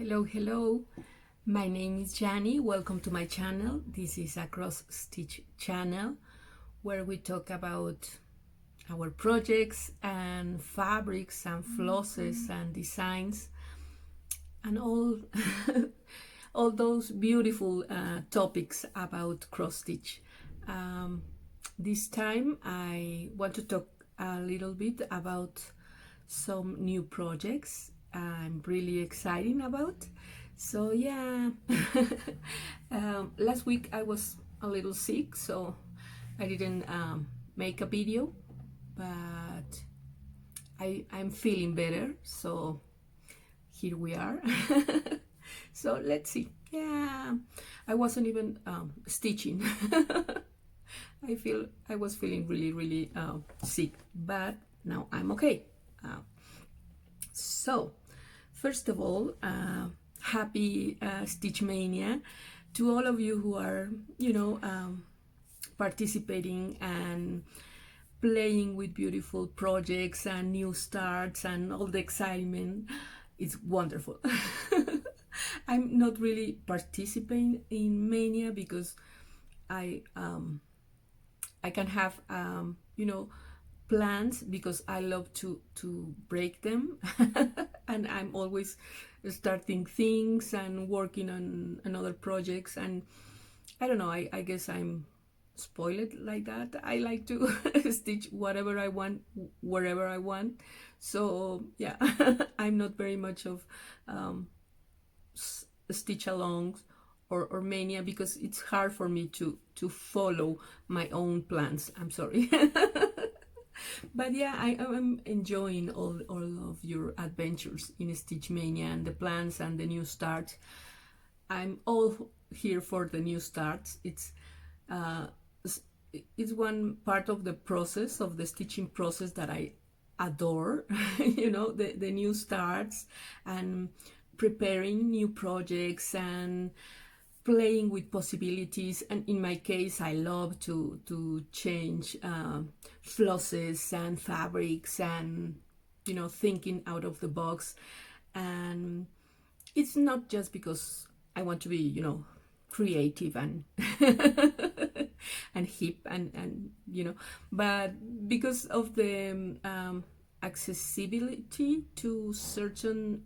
Hello. My name is Ghandi. Welcome to my channel. This is a cross stitch channel where we talk about our projects and fabrics and flosses and designs and all all those beautiful topics about cross stitch. This time I want to talk a little bit about some new projects I'm really excited about. So yeah, last week I was a little sick, so I didn't make a video, but I'm feeling better, so here we are. So let's see. Yeah, I wasn't even stitching. I was feeling really sick, but now I'm okay. So first of all, happy Stitch Mania to all of you who are, participating and playing with beautiful projects and new starts and all the excitement. It's wonderful. I'm not really participating in Mania because I can have plans because I love to break them and I'm always starting things and working on other projects, and I don't know, I guess I'm spoiled like that. I like to stitch whatever I want wherever I want, so yeah. I'm not very much of stitch alongs or Mania because it's hard for me to follow my own plans. I'm sorry. But yeah, I'm enjoying all of your adventures in Stitch Mania and the plans and the new starts. I'm all here for the new starts. It's one part of the process, of the stitching process, that I adore. The new starts and preparing new projects and playing with possibilities. And in my case, I love to change flosses and fabrics and thinking out of the box. And it's not just because I want to be creative and and hip and but because of the accessibility to certain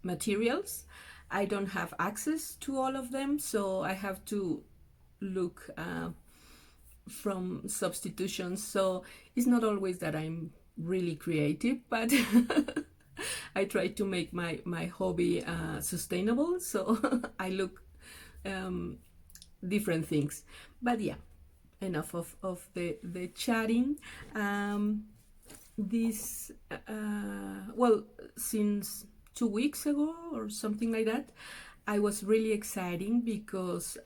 materials. I don't have access to all of them, so I have to look from substitutions. So it's not always that I'm really creative, but I try to make my hobby sustainable, so I look different things. But yeah, enough of the chatting. Since 2 weeks ago or something like that, I was really exciting because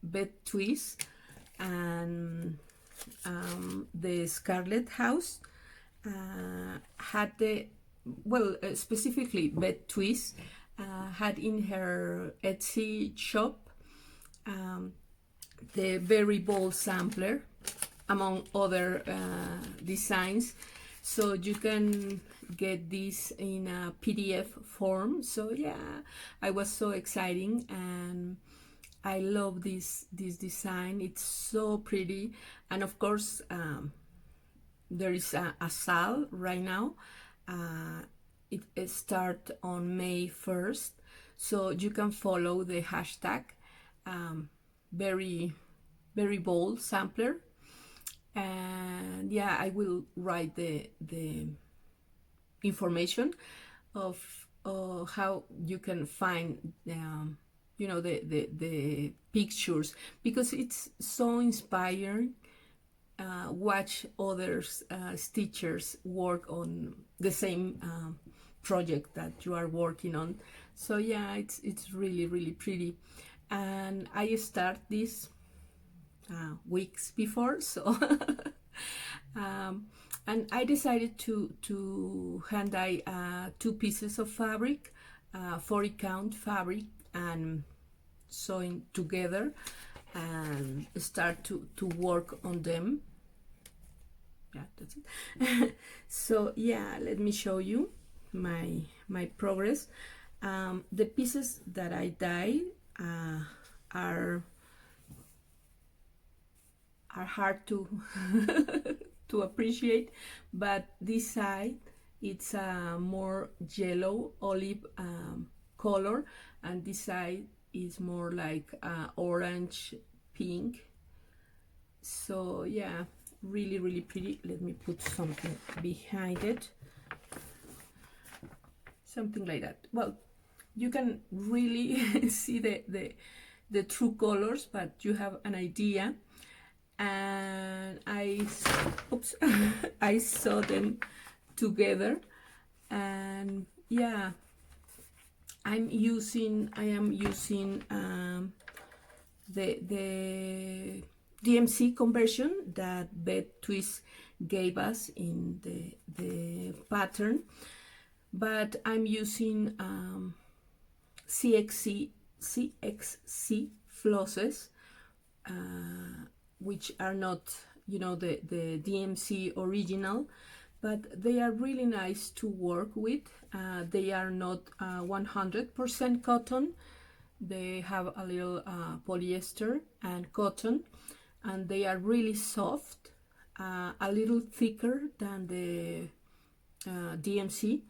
Bed Twist and the Scarlet House had specifically Bed Twist had in her Etsy shop the Very Bold sampler, among other designs. So you can get this in a PDF form. So yeah, I was so exciting, and I love this design. It's so pretty. And of course, there is a sale right now. It starts on May 1st, so you can follow the hashtag very bold sampler. And yeah, I will write the information of how you can find the pictures, because it's so inspiring. Watch others stitchers work on the same project that you are working on. So yeah, it's really pretty. And I start this weeks before, so and I decided to hand dye 2 pieces of fabric, 40 count fabric, and sewing together and start to work on them. Yeah, that's it. So yeah, let me show you my progress. The pieces that I dyed are hard to to appreciate, but this side it's a more yellow olive color, and this side is more like orange pink. So yeah, really really pretty. Let me put something behind it, something like that. Well, you can really see the true colors, but you have an idea. And oops, I saw them together, and yeah, I am using the DMC conversion that Bed Twist gave us in the pattern, but I'm using CXC flosses, which are not, you know, the DMC original, but they are really nice to work with. They are not 100% cotton. They have a little polyester and cotton, and they are really soft, a little thicker than the DMC,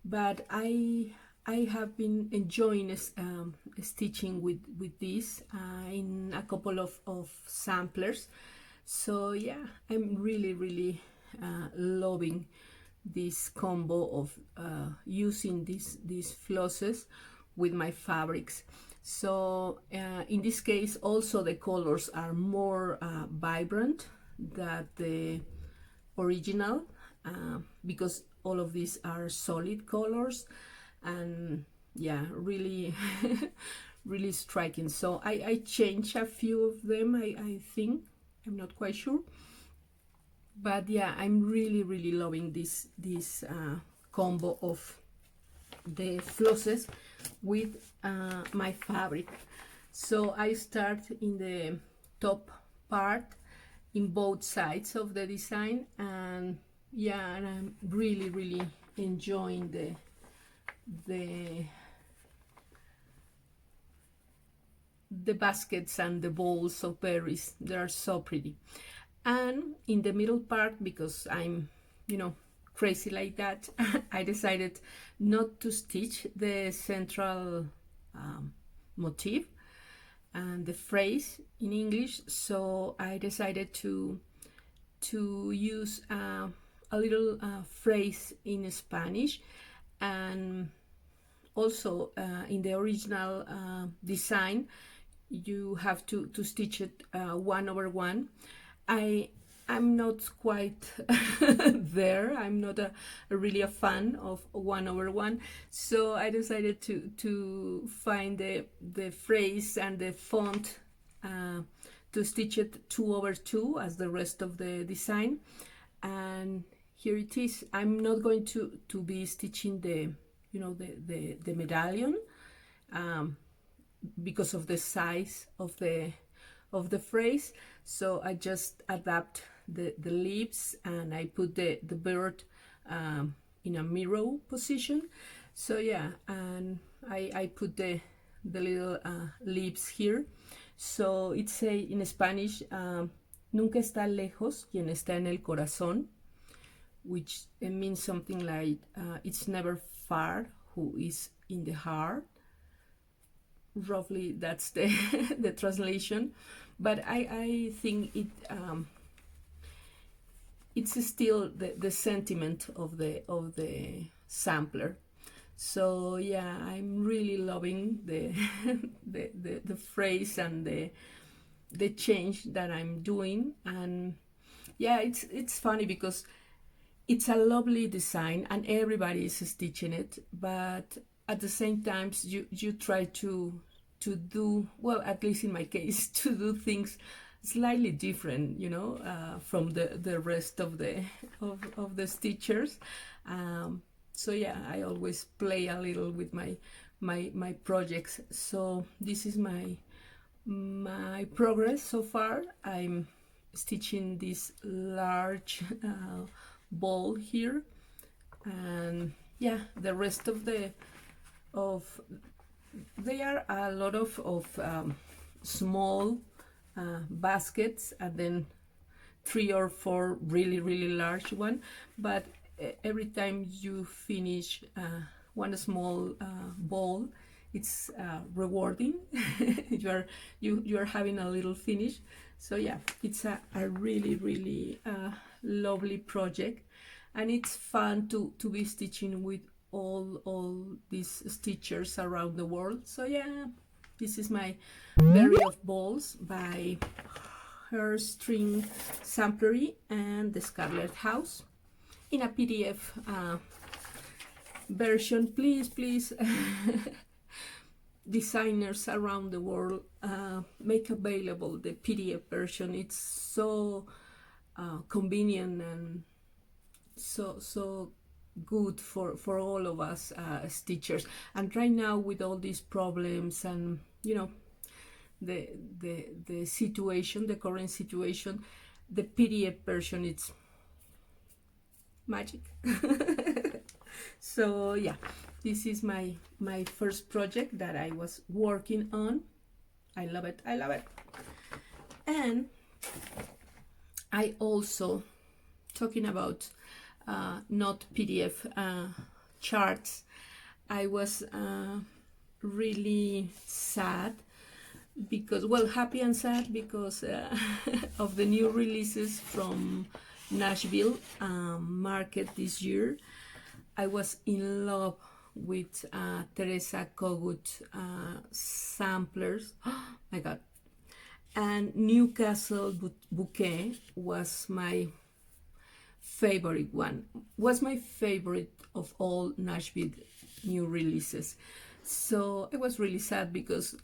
but I have been enjoying stitching with this in a couple of samplers. So yeah, I'm really loving this combo of using these flosses with my fabrics. So in this case also the colors are more vibrant than the original, because all of these are solid colors, and yeah, really really striking. So I changed a few of them, I think, I'm not quite sure, but yeah, I'm really loving this combo of the flosses with my fabric. So I start in the top part in both sides of the design, and yeah, and I'm really enjoying the baskets and the bowls of berries. They are so pretty. And in the middle part, because I'm, you know, crazy like that, I decided not to stitch the central motif and the phrase in English, so I decided to use a little phrase in Spanish. And also in the original design you have to stitch it 1/1. I'm not quite there. I'm not really a fan of 1/1, so I decided to find the phrase and the font to stitch it 2/2 as the rest of the design. And here it is. I'm not going to be stitching the, you know, the medallion, because of the size of the phrase, so I just adapt the leaves, and I put the bird in a mirror position. So yeah, and I put the little leaves here. So it say in Spanish, nunca está lejos quien está en el corazón, which means something like it's never far who is in the heart. Roughly that's the the translation, but I think it's still the sentiment of the sampler. So yeah, I'm really loving the the phrase and the change that I'm doing. And yeah, it's funny because it's a lovely design and everybody is stitching it, but at the same time you try to do, well, at least in my case, to do things slightly different, you know, from the rest of the stitchers. So yeah, I always play a little with my projects. So this is my progress so far. I'm stitching this large ball here, and yeah, the rest of the of they are a lot of small baskets, and then 3 or 4 really large one, but every time you finish one small ball, it's rewarding. You are having a little finish. So yeah, it's a really lovely project, and it's fun to be stitching with all these stitchers around the world. So yeah, this is my berry of balls by Her String Samplery and the Scarlet House in a PDF version. Please designers around the world, make available the PDF version. It's so convenient and so good for all of us stitchers. And right now, with all these problems and the situation, the current situation, the PDF version, it's magic. So yeah, this is my first project that I was working on. I love it. And I also, talking about not PDF charts, I was really sad because, well, happy and sad because of the new releases from Nashville market this year. I was in love with Teresa Kogut samplers. Oh my god. And Newcastle Bouquet was my favorite one. Was my favorite of all Nashville new releases. So I was really sad because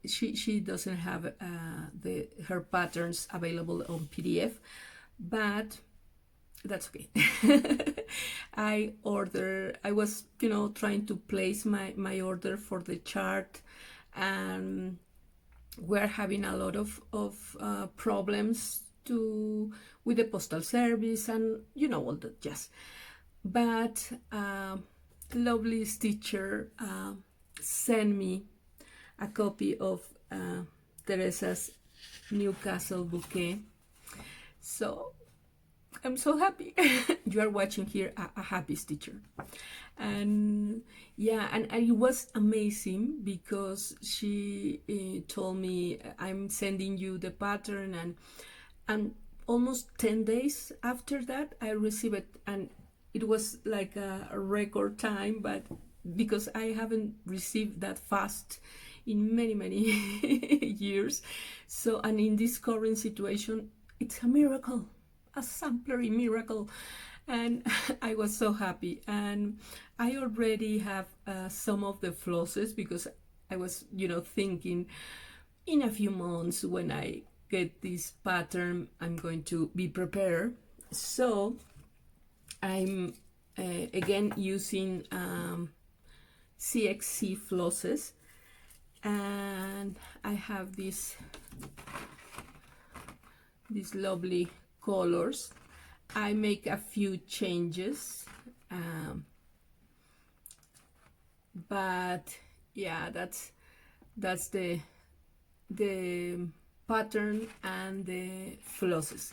she doesn't have her patterns available on PDF, but that's okay. I was trying to place my order for the chart, and we're having a lot of problems with the postal service and all that jazz. But lovely stitcher sent me a copy of Teresa's Newcastle Bouquet. So I'm so happy. You are watching here a happy stitcher. And yeah, and it was amazing because she told me, I'm sending you the pattern, and almost 10 days after that I received it, and it was like a record time, but because I haven't received that fast in many years. So, and in this current situation, it's a miracle, a samplery miracle. And I was so happy. And I already have some of the flosses because I was thinking in a few months when I get this pattern I'm going to be prepared. So I'm again using CXC flosses, and I have these lovely colors. I make a few changes, but yeah, that's the pattern and the flosses.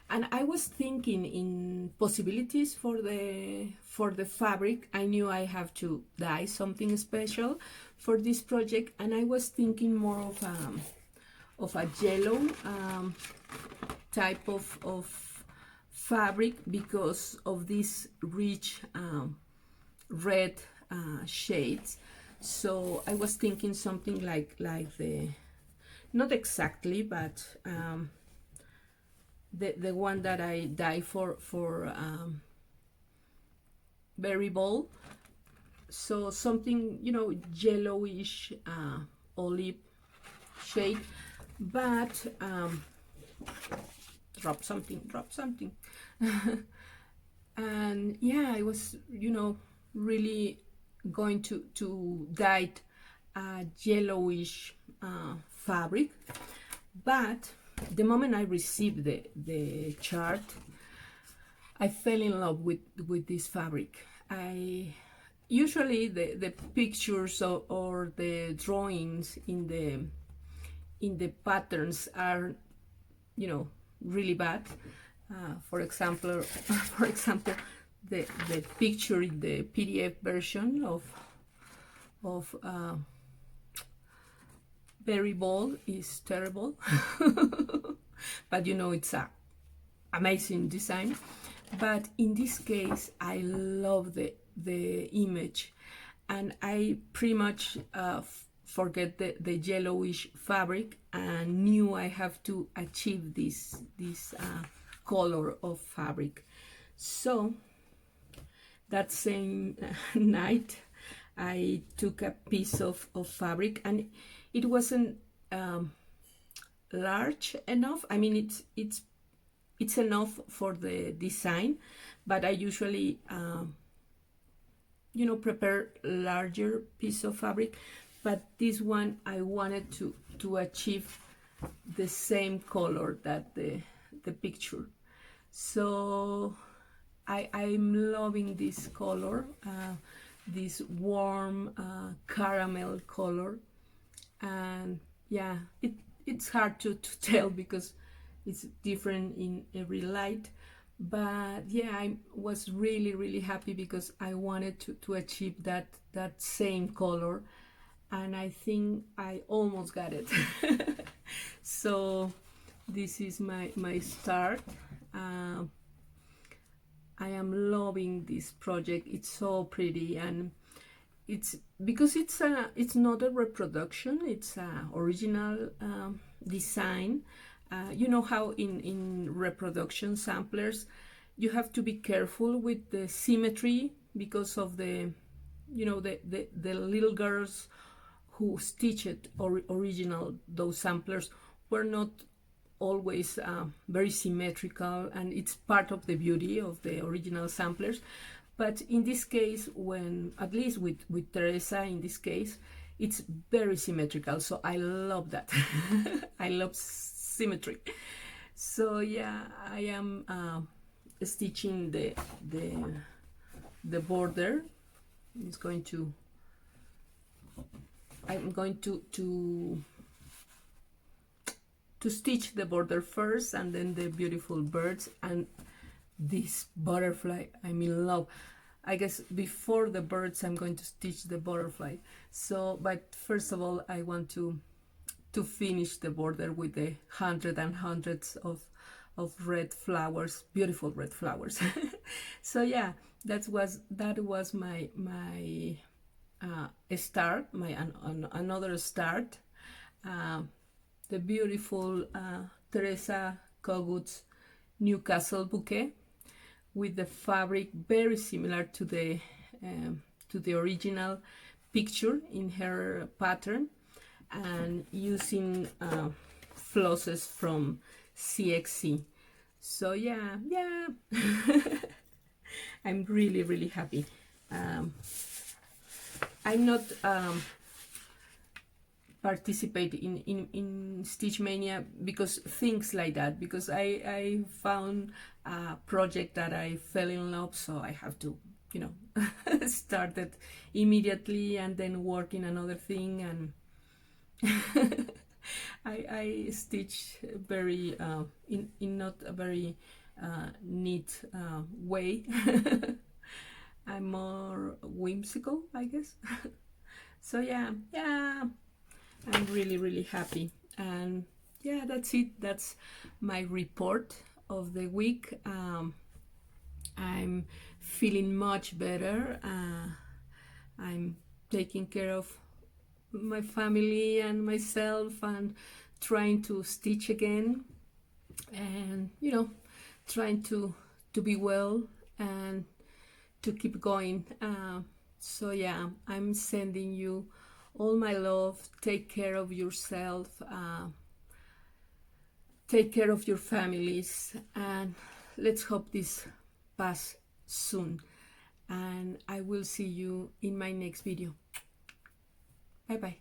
And I was thinking in possibilities for the fabric. I knew I have to dye something special for this project, and I was thinking more of a yellow type of fabric because of these rich red shades. So I was thinking something like the, not exactly, but the one that I dye for berry ball. So something yellowish olive shade, but drop something. And yeah, I was really going to dye a yellowish fabric, but the moment I received the chart, I fell in love with this fabric. I usually the pictures or the drawings in the patterns are, you know, really bad. For example, the picture in the PDF version of Berry Ball is terrible. But you know, it's a amazing design. But in this case, I love the image, and I pretty much forget the yellowish fabric and knew I have to achieve this color of fabric. So that same night I took a piece of fabric, and it wasn't large enough. I mean, it's enough for the design, but I usually you know, prepare larger piece of fabric, but this one I wanted to achieve the same color that the picture. So I'm loving this color, this warm caramel color, and yeah, it's hard to tell because it's different in every light. But yeah, I was really happy because I wanted to achieve that same color, and I think I almost got it. So this is my start. I am loving this project. It's so pretty, and it's because it's not a reproduction, it's a original design. You know how in reproduction samplers you have to be careful with the symmetry because of the, you know, the little girls who stitched original, those samplers were not always very symmetrical, and it's part of the beauty of the original samplers. But in this case, when at least with Teresa, in this case, it's very symmetrical, so I love that. I love symmetry. So yeah, I am stitching the border. I'm going to stitch the border first, and then the beautiful birds and this butterfly. I'm in love. I guess before the birds I'm going to stitch the butterfly. So, but first of all, I want to finish the border with the hundreds and hundreds of red flowers, beautiful red flowers. So yeah, that was my start, another start. The beautiful Teresa Kogut's Newcastle bouquet, with the fabric very similar to the original picture in her pattern, and using flosses from CXC. So yeah, I'm really happy. I'm not participate in Stitch Mania because things like that, because I found a project that I fell in love, so I have to, you know, start it immediately and then work in another thing, and I stitch very in not a very neat way. I'm more whimsical, I guess. So yeah, I'm really happy. And yeah, that's it. That's my report of the week. I'm feeling much better. I'm taking care of my family and myself, and trying to stitch again, and you know, trying to be well and to keep going. So yeah, I'm sending you all my love. Take care of yourself, take care of your families, and let's hope this pass soon. And I will see you in my next video. Bye bye.